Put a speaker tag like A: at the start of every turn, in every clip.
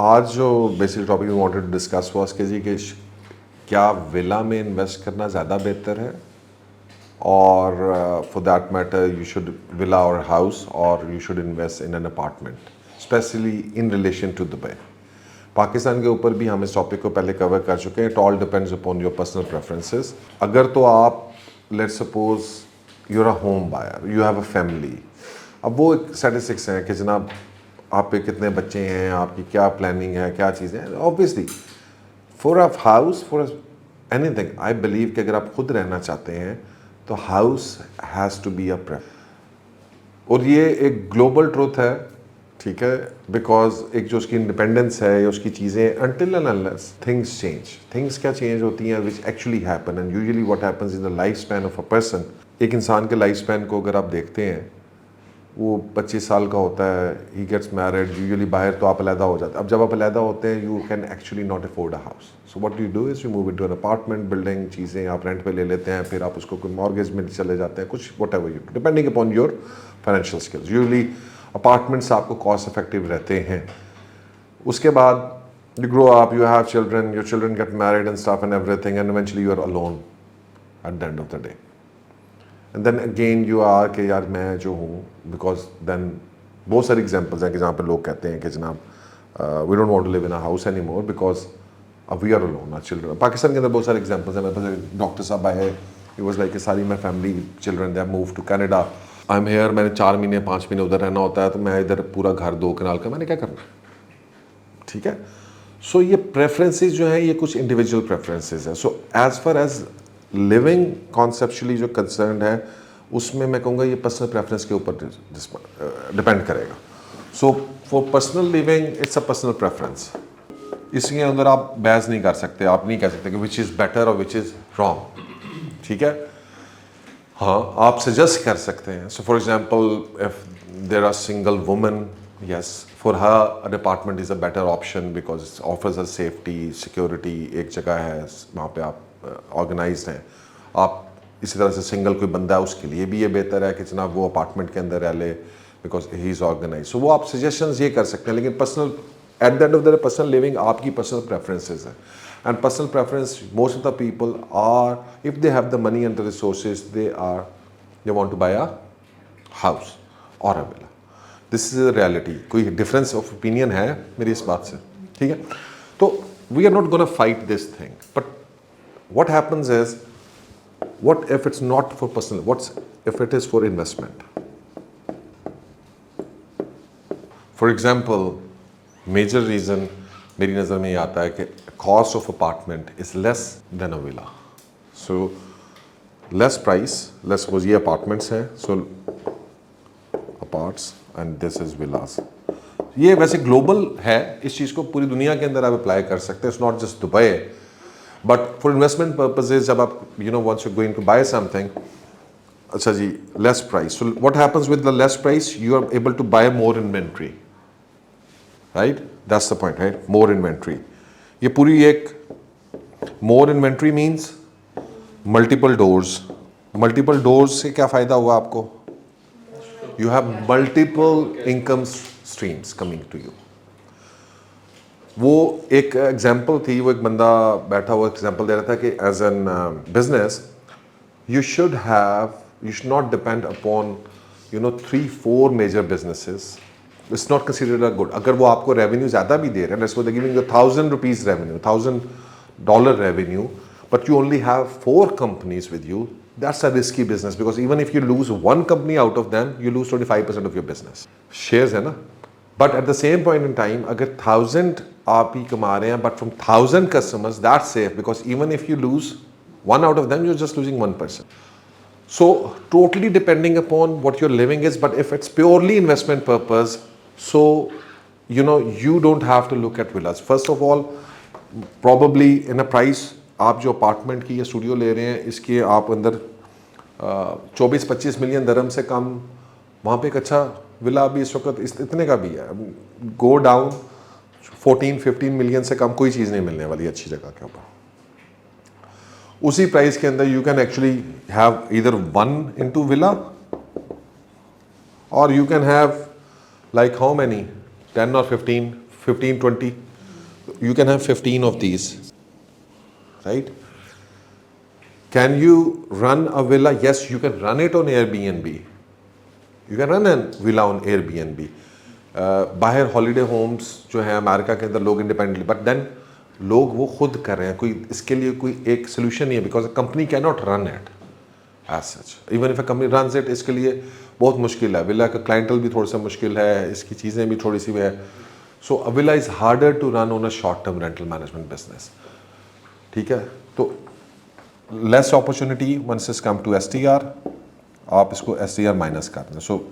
A: आज जो basic topic we wanted to discuss was कि क्या विला में इन्वेस्ट करना ज़्यादा बेहतर है और for that matter you should villa और हाउस और you should invest in an apartment specially in relation to Dubai. Pakistan के ऊपर भी हम इस टॉपिक को पहले कवर कर चुके हैं। It all depends upon your personal preferences. अगर तो आप let's suppose you're a home buyer, you have a family, अब वो एक स्टैटिस्टिक्स हैं कि जनाब आप पे कितने बच्चे हैं, आपकी क्या प्लानिंग है, क्या चीज़ें हैं। Obviously for a house, for anything, I believe कि अगर आप खुद रहना चाहते हैं तो house has to be a prefer. और ये एक ग्लोबल ट्रूथ है, ठीक है, बिकॉज एक जो उसकी इंडिपेंडेंस है या उसकी चीज़ें until and unless things change, things क्या चेंज होती हैं which actually happen and usually what happens in the life span of a person. एक इंसान के लाइफ स्पैन को अगर आप देखते हैं, वो 25 साल का होता है, ही गेट्स मैरिड, यूजुअली बाहर तो आप अलहदा हो जाते हैं। अब जब आप अलहदा होते हैं you can actually not afford a house, so what you do is you move into an apartment building, चीज़ें आप रेंट पे ले लेते हैं, फिर आप उसको कोई मॉर्गेज में चले जाते हैं, कुछ whatever you depending upon your financial skills. Usually apartments आपको कॉस्ट इफेक्टिव रहते हैं। उसके बाद you grow up, you have children, your children get married and stuff and everything and eventually you are alone at the end of the day. And then again you are कि यार मैं जो हूँ, because then बहुत सारे examples हैं कि जहाँ पे लोग कहते हैं कि जनाब we don't want to live in a house any more because अब we are alone, our children. Pakistan के अंदर बहुत सारे एग्जाम्पल्स हैं। मेरे पास एक डॉक्टर साहब आए, ही वाज लाइक सारी my family children they have move to Canada, I am here, मैंने 4 महीने 5 महीने उधर रहना होता है, तो मैं इधर पूरा घर 2 कनाल का, मैंने क्या करना, ठीक है। सो ये प्रेफरेंसेस जो हैं ये कुछ इंडिविजुअल प्रेफरेंसेस हैं। So as far as living conceptually जो कंसर्न है उसमें मैं कहूँगा ये पर्सनल प्रेफरेंस के ऊपर डिपेंड करेगा। So for personal living it's a personal preference, इसके अंदर आप बहस नहीं कर सकते, आप नहीं कह सकते कि विच इज़ बेटर और विच इज़ रॉन्ग, ठीक है। हाँ, आप सजेस्ट कर सकते हैं। So for example if there are single woman, yes, for her a department is a better option because it offers her safety, security, एक जगह है वहाँ पे आप ऑर्गेनाइज्ड हैं। आप इसी तरह से सिंगल कोई बंदा है उसके लिए भी ये बेहतर है कि जनाब वो अपार्टमेंट के अंदर रह ले because he is organise. So वो आप सजेशंस ये कर सकते हैं, लेकिन personal at the end of the personal living आपकी पर्सनल प्रेफरेंसेस है। And personal preference most of the people are if they have the money and the resources they want to buy a house और a villa. This is a reality. कोई difference of opinion है मेरी इस बात से, ठीक है। तो we are not gonna fight this thing, but what happens is what if it's not for personal, what's if it is for investment. For example major reason मेरी नज़र में ये आता है कि cost of apartment is less than a villa. So less price, less suppose ये apartments हैं, so aparts and this is villas. ये वैसे ग्लोबल है, इस चीज़ को पूरी दुनिया के अंदर आप अप्लाई कर सकते हैं। It's not just Dubai, but for investment purposes जब आप you know once you going to buy something, अच्छा जी less price, so what happens with the less price, you are able to buy more inventory, right, that's the point, right, more inventory. ये पूरी एक more inventory means multiple doors. Multiple doors से क्या फ़ायदा हुआ आपको? You have multiple income streams coming to you. वो एक एग्जाम्पल थी, वो एक बंदा बैठा हुआ एग्जाम्पल दे रहा था कि as an business you should not depend upon 3-4 major businesses. It's not considered a good. अगर वो आपको रेवेन्यू ज़्यादा भी दे रहे हैं, let's suppose they giving you 1,000 rupees revenue, $1,000 revenue, but you only have 4 companies with you, that's a risky business because even if you lose one company out of them, you lose 25% of your business. Shares है ना? But at the same point in time, अगर 1,000 आप ही कमा रहे हैं, but from 1,000 customers, that's safe because even if you lose one out of them, you're just losing one person. So totally depending upon what your living is, but if it's purely investment purpose, so you don't have to look at villas. First of all, probably in a price, आप जो apartment की या studio ले रहे हैं इसके आप अंदर 24-25 मिलियन दरम से कम, वहाँ पे एक अच्छा विला भी इस वक्त इतने का भी है। गो डाउन 14-15 मिलियन से कम कोई चीज़ नहीं मिलने वाली अच्छी जगह के ऊपर। उसी प्राइस के अंदर you can actually have either 1 into villa और you can have like how many 10 or 15, 20 You can have 15 of these, right? Can you run a villa? Yes, you can run it on Airbnb. You can run a villa on Airbnb. बाहर holiday Holmes जो है America के अंदर लोग independently, but then लोग वो खुद कर रहे हैं, कोई इसके लिए कोई एक सोल्यूशन नहीं है, because company can not run it as such. Even if a company run it, इसके लिए बहुत मुश्किल है। विला का क्लाइंटल भी थोड़ा सा मुश्किल है, इसकी चीज़ें भी थोड़ी सी है। So a villa is harder to run on a short term rental management business. ठीक है, तो less opportunity once is come to STR, आप इसको STR माइनस कर दें। सो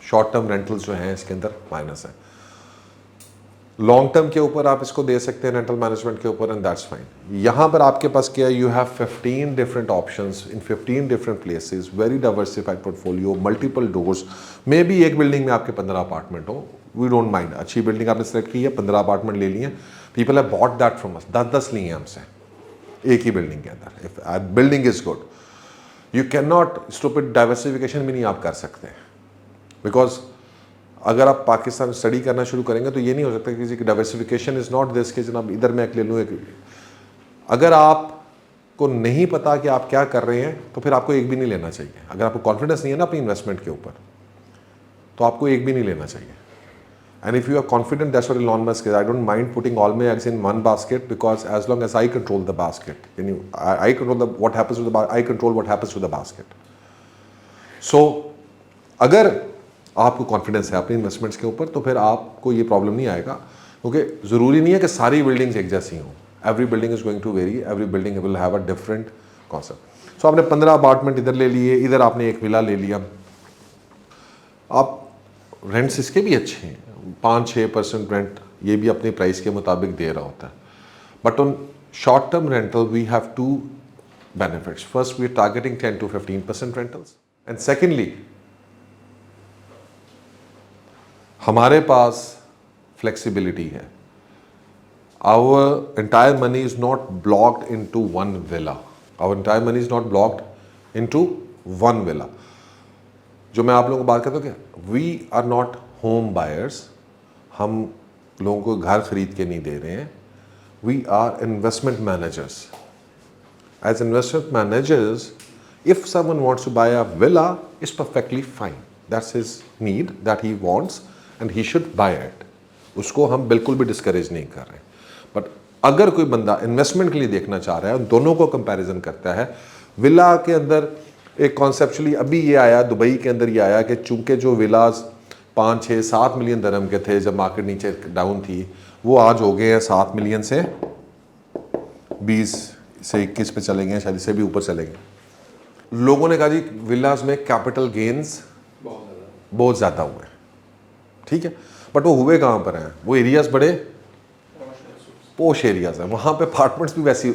A: शॉर्ट टर्म रेंटल्स जो हैं इसके अंदर माइनस है। लॉन्ग टर्म के ऊपर आप इसको दे सकते हैं रेंटल मैनेजमेंट के ऊपर, एंड दैट्स फाइन। यहाँ पर आपके पास क्या है, you have 15 different options in 15 different places, very diversified portfolio, multiple doors. May be एक बिल्डिंग में आपके 15 अपार्टमेंट हो, वी डोंट माइंड। अच्छी बिल्डिंग आपने सेलेक्ट की है, 15 अपार्टमेंट ले लिए, people have bought that from us, 10-10 लिए हैं हमसे एक ही बिल्डिंग के अंदर। If building is good, you can not stupid diversification भी नहीं आप कर सकते, बिकॉज अगर आप पाकिस्तान स्टडी करना शुरू करेंगे तो ये नहीं हो सकता कि किसी की डाइवर्सिफिकेशन इज नॉट दिस कि जनाब इधर मैं एक ले लूँ एक। अगर आपको नहीं पता कि आप क्या कर रहे हैं तो फिर आपको एक भी नहीं लेना चाहिए। अगर आपको कॉन्फिडेंस नहीं है ना अपनी इन्वेस्टमेंट के ऊपर, तो आपको एक भी नहीं लेना चाहिए। And if you are confident, that's what Elon Musk is, I don't mind putting all my eggs in one basket, because as long as I control the basket, I control what happens to the I control what happens to the basket. So अगर आपको confidence है अपनी investments के ऊपर तो फिर आपको ये प्रॉब्लम नहीं आएगा, क्योंकि ज़रूरी नहीं है कि सारी बिल्डिंग्स एक जैसी हों। Every building is going to vary, every building will have a different concept. So आपने 15 अपार्टमेंट इधर ले लिए, इधर आपने एक विला ले लिया, आप रेंट्स इसके भी अच्छे हैं, 5-6% रेंट ये भी अपने प्राइस के मुताबिक दे रहा होता है। But on short term rental we have two benefits. First, we are targeting 10 to 15% rentals, and secondly हमारे पास फ्लेक्सिबिलिटी है। Our entire money is not blocked into one villa, our entire money is not blocked into one villa. जो मैं आप लोगों को बात करता हूँ कि we are not home buyers, हम लोगों को घर खरीद के नहीं दे रहे हैं, we are investment managers. As investment managers, if someone wants to buy a villa, it's perfectly fine, that's his need that he wants and he should buy it, उसको हम बिल्कुल भी डिस्करेज नहीं कर रहे। बट अगर कोई बंदा इन्वेस्टमेंट के लिए देखना चाह रहा है, उन दोनों को कंपैरिजन करता है, विला के अंदर एक कॉन्सेप्चुअली अभी ये आया, दुबई के अंदर ये आया कि चूंकि जो विलाज 5-6-7 मिलियन दरहम के थे जब मार्केट नीचे डाउन थी, वो आज हो गए हैं 7 मिलियन से 20 से 21 पे चले गए, शायद इससे भी ऊपर चले गए। लोगों ने कहा जी विलाज में कैपिटल गेन्स बहुत ज़्यादा हुए, ठीक है, बट वो हुए कहाँ पर हैं? वो एरियाज बड़े पोश एरियाज हैं, वहाँ पे अपार्टमेंट्स भी वैसी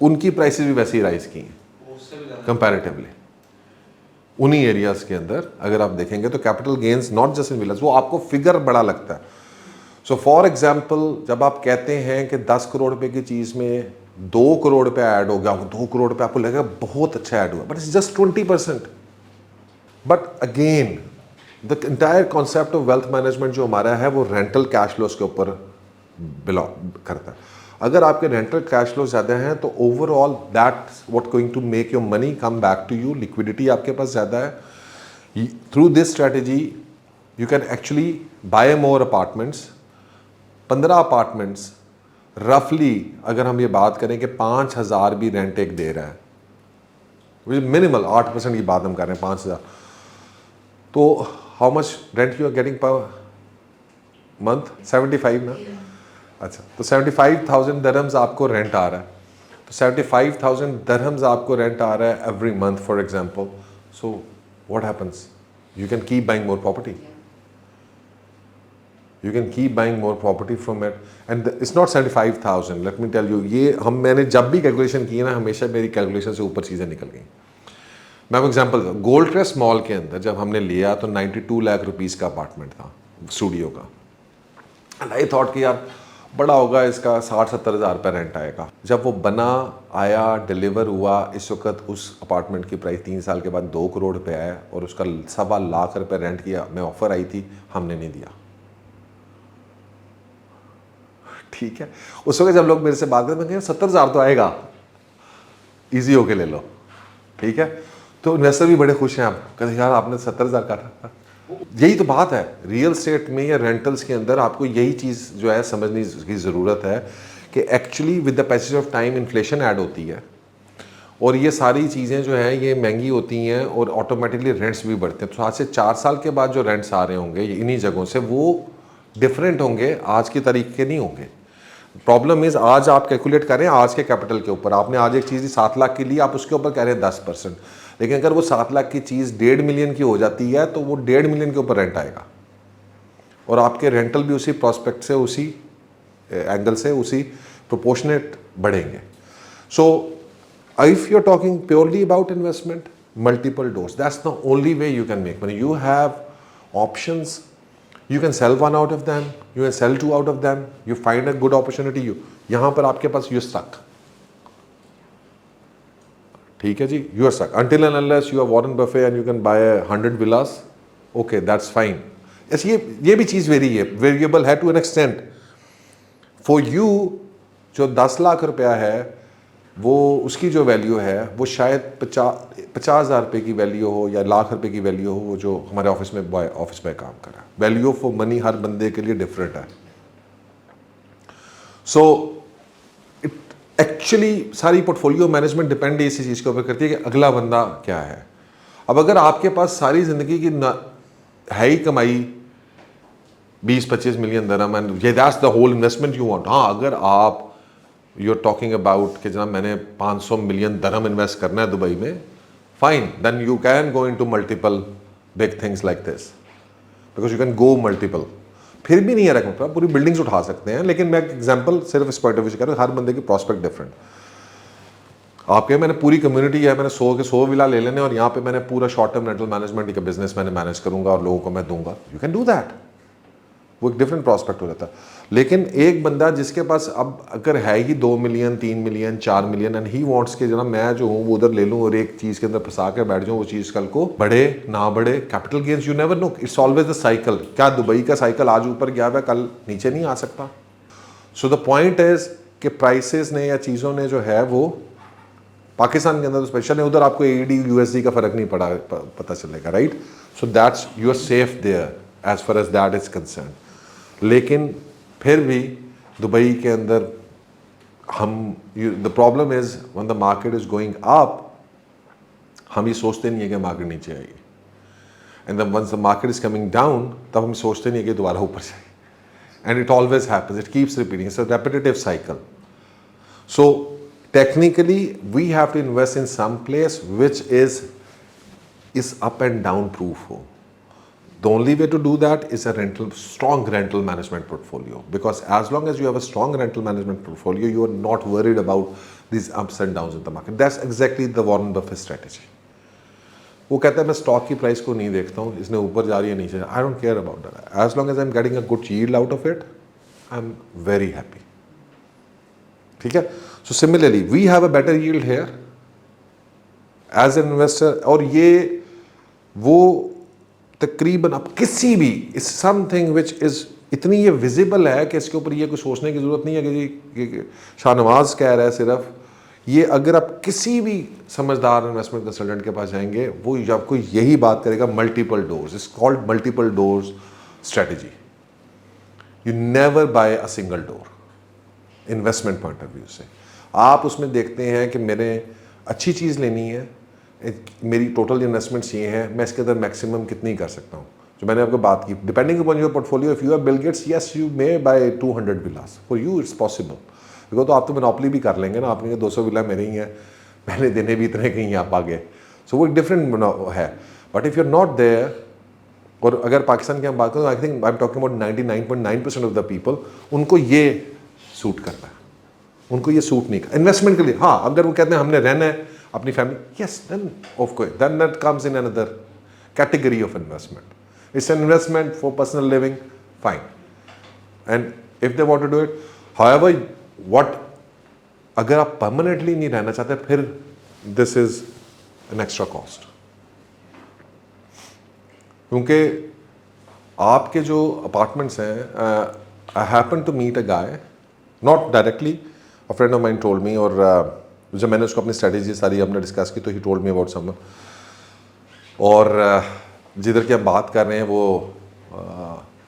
A: उनकी प्राइसेस भी वैसी राइज की हैं कंपैरेटिवली। उन्हीं एरियाज के अंदर अगर आप देखेंगे तो capital gains not just in villas, वो आपको फिगर बड़ा लगता है। सो फॉर एग्जाम्पल, जब आप कहते हैं कि 10 करोड़ रुपए की चीज़ में 2 करोड़ रुपया ऐड हो गया, 2 करोड़ रुपये आपको लगेगा बहुत अच्छा ऐड हुआ, but it's just 20%। But again the entire concept of wealth management जो हमारा है वो रेंटल कैश फ्लोज के ऊपर बिलोंग करता है। अगर आपके रेंटल कैश फ्लो ज़्यादा हैं तो overall that's what going to make your money come back to you, liquidity आपके पास ज़्यादा है। Through this strategy you can actually buy more apartments. 15 apartments रफली अगर हम ये बात करें कि 5,000 भी रेंट एक दे रहा है, मिनिमल 8% की बात हम कर रहे हैं 5,000, तो how much rent you are getting per month? 75 ना? अच्छा, तो 75,000 दरहम्स आपको रेंट आ रहा है, तो 75,000 दरहम्स आपको रेंट आ रहा है every month for example. So what happens? You can keep buying more property, you can keep buying more property from it, and it's not 75,000, let me tell you। ये मैंने जब भी कैलकुलेशन की है ना, हमेशा मेरी कैलकुलेशन से ऊपर चीज़ें निकल गई। मैं आपको एग्जांपल दूँ, गोल्ड ट्रेस्ट मॉल के अंदर जब हमने लिया तो 92 लाख रुपीस का अपार्टमेंट था स्टूडियो का, एंड आई थॉट कि यार बड़ा होगा, इसका 60-70 हज़ार रुपये रेंट आएगा। जब वो बना, आया, डिलीवर हुआ, इस वक्त उस अपार्टमेंट की प्राइस 3 साल के बाद 2 करोड़ रुपये आया, और उसका 1.25 लाख रुपये रेंट किया, मैं ऑफ़र आई थी, हमने नहीं दिया। ठीक है, उस वक्त जब लोग मेरे से बात करते हैं, मैं 70,000 तो आएगा, ईजी होके ले लो, ठीक है। तो इन्वेस्टर भी बड़े खुश हैं, आप कहते यार आपने 70,000 काटा। यही तो बात है रियल एस्टेट में या रेंटल्स के अंदर, आपको यही चीज़ जो है समझने की ज़रूरत है कि actually with the passage of time inflation add होती है और ये सारी चीज़ें जो हैं ये महंगी होती हैं और ऑटोमेटिकली रेंट्स भी बढ़ते हैं। तो आज से 4 साल के बाद जो रेंट्स आ रहे होंगे इन्हीं जगहों से, वो डिफरेंट होंगे, आज की तारीख के नहीं होंगे। प्रॉब्लम इज़ आज आप कैलकुलेट करें आज के कैपिटल के ऊपर, आपने आज एक चीज़ 7 लाख की ली, आप उसके ऊपर कह रहे हैं 10%, लेकिन अगर वो 7 लाख की चीज़ 1.5 मिलियन की हो जाती है तो वो 1.5 मिलियन के ऊपर रेंट आएगा और आपके रेंटल भी उसी प्रॉस्पेक्ट से, उसी एंगल से, उसी प्रोपोर्शनेट बढ़ेंगे। सो if you're talking purely about investment, multiple doors, that's the only way you can make money. You have options, you can sell one out of them, you can sell 2 out of them, you find a good opportunity, you यहाँ पर आपके पास you're stuck, ठीक है जी, you're stuck until and unless you are Warren Buffett and you can buy 100 villas, okay, that's fine. yes, ये भी चीज़ variable है to an extent. For you जो 10 लाख रुपया है वो उसकी जो वैल्यू है वो शायद 50,000 रुपये की वैल्यू हो या लाख रुपए की वैल्यू हो, वो जो हमारे ऑफिस में काम कर रहा है। वैल्यू ऑफ मनी हर बंदे के लिए डिफरेंट है। सो इट एक्चुअली सारी पोर्टफोलियो मैनेजमेट डिपेंड इसी चीज़ के ऊपर करती है कि अगला बंदा क्या है। अब अगर आपके पास सारी ज़िंदगी की है ही कमाई 20-25 मिलियन दरहम and that's the whole investment you want, हाँ अगर आप you're talking about कि जनाब मैंने 500 मिलियन दरहम इन्वेस्ट करना है दुबई में, fine, then you can go into multiple big things like this because you can go multiple. फिर भी नहीं है रकम, पूरी बिल्डिंग्स उठा सकते हैं, लेकिन मैं एग्जांपल सिर्फ इस पॉइंट ऑफ व्यू से कर रहा हूँ, हर बंदे की प्रॉस्पेक्ट डिफरेंट। आपके मैंने पूरी कम्युनिटी है, मैंने 100 के 100 विला ले लेने और यहाँ पे मैंने पूरा शॉर्ट टर्म रेंटल मैनेजमेंट का बिजनेस मैंने मैनेज करूंगा और लोगों को मैं दूंगा, यू कैन डू दैट, वो एक डिफरेंट प्रॉस्पेक्ट हो जाता है। लेकिन एक बंदा जिसके पास अब अगर है ही 2 million 3 million 4 million and he wants के जनाब मैं जो हूँ वो उधर ले लूँ और एक चीज़ के अंदर फंसा के बैठ जाऊँ, वो चीज़ कल को बढ़े ना बढ़े, capital gains you never know, it's always the cycle. क्या दुबई का साइकिल आज ऊपर गया हुआ कल नीचे नहीं आ सकता। सो द पॉइंट इज कि प्राइसेस ने या चीज़ों ने जो है वो पाकिस्तान के अंदर तो स्पेशल है, उधर आपको AED USD का फर्क नहीं पता चलेगा, right. So that's you are safe there as far as that is concern. लेकिन फिर भी दुबई के अंदर हम the problem is when the market is going up, हम ये सोचते नहीं है कि मार्केट नीचे आएगी, and then once the market is coming down तब हम सोचते नहीं है कि दोबारा ऊपर जाएगी, and it always happens, it keeps repeating, it's a repetitive cycle. So technically we have to invest in some place which is up and down proof हो। The only way to do that is a strong rental management portfolio, because as long as you have a strong rental management portfolio, you are not worried about these ups and downs in the market. That's exactly the Warren Buffett strategy. वो कहता है मैं stock की price को नहीं देखता हूँ, इसने ऊपर जा रही है नीचे, I don't care about that. As long as I'm getting a good yield out of it, I'm very happy. ठीक है। So similarly, we have a better yield here as an investor, और ये वो तकरीबन अब किसी भी इस समथिंग विच इज़ इतनी ये विजिबल है कि इसके ऊपर ये कुछ सोचने की ज़रूरत नहीं है कि शाहनवाज कह रहा है सिर्फ ये। अगर आप किसी भी समझदार इन्वेस्टमेंट कंसल्टेंट के पास जाएंगे वो आपको यही बात करेगा, multiple doors, it's called multiple doors strategy. You never buy a single door investment point of view से। आप उसमें देखते हैं कि मैंने अच्छी चीज़ लेनी है, मेरी टोटल इन्वेस्टमेंट्स ये हैं, मैं इसके अंदर मैक्सिमम कितनी कर सकता हूँ। जो मैंने आपको बात की, depending upon your portfolio, if you are Bill Gates, yes you may buy 200 villas, for you it's possible, because तो आप तो मोनोपोली भी कर लेंगे ना, आपने 200 विला मेरे ही हैं, मैंने देने भी इतने कहीं आप आगे, सो वो एक डिफरेंट है। But if you are not there, और अगर पाकिस्तान की हम बात करें, I think I am talking about 99.9% of the people, उनको ये सूट करता है, उनको ये सूट नहीं कर इन्वेस्टमेंट के लिए। हाँ, अगर वो कहते हैं हमने रहना है अपनी family, yes, then of course then that comes in another category of investment. It's an investment for personal living, fine, and if they want to do it, however what, अगर आप परमानेंटली नहीं रहना चाहते फिर this is an extra cost, क्योंकि आपके जो apartments हैं, I happen to meet a guy not directly, a friend of mine told me, और जब मैंने उसको अपनी स्ट्रेटेजी सारी हमने डिस्कस की तो he told me about some, और जिधर की हम बात कर रहे हैं वो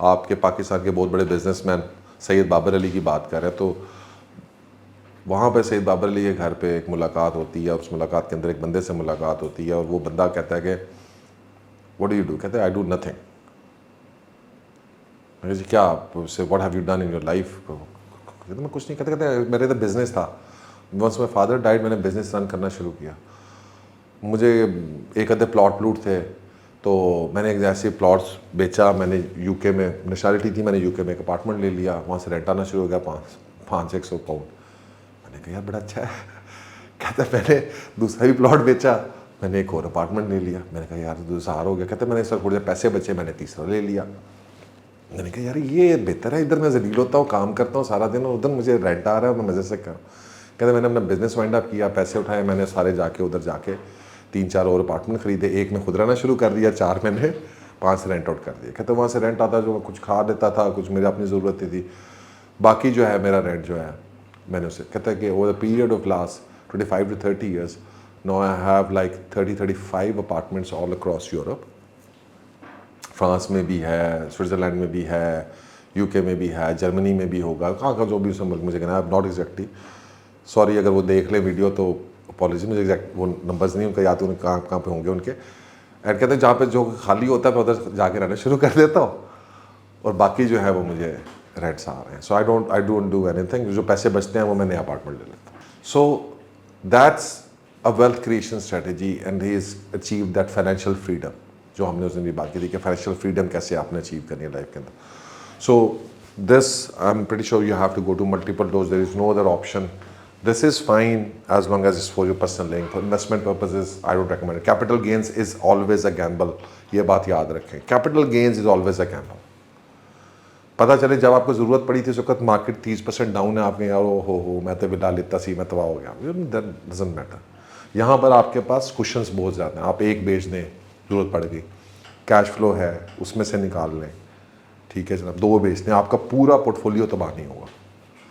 A: आपके पाकिस्तान के बहुत बड़े बिजनेसमैन सैयद बाबर अली की बात कर रहे हैं। तो वहाँ पे सैयद बाबर अली के घर पे एक मुलाकात होती है, उस मुलाकात के अंदर एक बंदे से मुलाकात होती है और वो बंदा कहता है कि व्हाट डू यू डू, कहते हैं आई डू नथिंग। जी क्या से what have you done in your life, कहते मैं कुछ नहीं, कहते मेरे तो बिज़नेस था, वंस माई फादर डाइड मैंने बिज़नेस रन करना शुरू किया, मुझे एक आधे प्लॉट थे तो मैंने एक ऐसे प्लॉट्स बेचा, मैंने यूके में नेशनलिटी थी, मैंने यूके में एक अपार्टमेंट ले लिया, वहाँ से रेंट आना शुरू हो गया 500-600 पाउंड। मैंने कहा यार बड़ा अच्छा है। कहता मैंने दूसरा भी प्लॉट बेचा, मैंने एक और अपार्टमेंट ले लिया, मैंने कहा यार दूसरा हार हो गया। कहते मैंने इस पर थोड़े पैसे बचे, मैंने तीसरा ले लिया। मैंने कहा यार ये बेहतर है, इधर मैं जलील होता हूँ, काम करता हूँ सारा दिन, और उधर मुझे रेंट आ रहा है और मैं मज़े से कर। कहते मैंने अपना बिज़नेस वाइंड अप किया, पैसे उठाए, मैंने सारे जाके उधर जाके 3-4 और अपार्टमेंट खरीदे, एक में खुद रहना शुरू कर दिया, 4 मैंने 5 रेंट आउट कर दिया। कहते वहाँ से रेंट आता जो कुछ खा देता था, कुछ मेरी अपनी ज़रूरतें थी, बाकी जो है मेरा रेंट जो है मैंने उसे, कहता है कि over the period of last 25 to 30 years now I have like 30-35 apartments all across Europe. France में भी है, स्विट्ज़रलैंड में भी है, यूके में भी है, जर्मनी में भी होगा, कहाँ जो भी उसमें मुल्क मुझे कहना है, नॉट एग्जैक्टली, सॉरी अगर वो देख ले वीडियो तो अपॉलॉजी, मुझे एग्जैक्ट वो नंबर्स नहीं उनका याद, उन्हें कहाँ पे होंगे उनके। एंड कहते हैं जहाँ पे जो खाली होता है मैं उधर जाके रहना शुरू कर देता हूँ, और बाकी जो है वो मुझे रेंट्स आ रहे हैं। सो आई डोंट डू एनीथिंग, जो पैसे बचते हैं वो मैं नया अपार्टमेंट ले लेता हूँ। So that's a wealth creation strategy and he is achieve that financial freedom, जो हमने उस दिन भी बात की थी कि फाइनेंशियल फ्रीडम कैसे आपने अचीव करनी है लाइफ के अंदर। So this I am pretty sure you have to go to multiple doors, there is no other option. This is fine as long as it's for your personal living. For investment purposes, I don't recommend it. Capital gains is always a gamble. ये बात याद रखें, capital gains is always a gamble. पता चले जब आपको ज़रूरत पड़ी थी उस वक्त मार्केट 30% डाउन है, आपने यार हो मैं तो बिला लेता सी, मैं तबाह हो गया, डजंट मैटर। यहाँ पर आपके पास कुशंस बहुत ज़्यादा हैं, आप एक बेच दें, ज़रूरत पड़ गई, कैश फ्लो है उसमें से निकाल लें, ठीक है जनाब, 2 बेच दें, आपका पूरा पोर्टफोलियो तबाह नहीं होगा।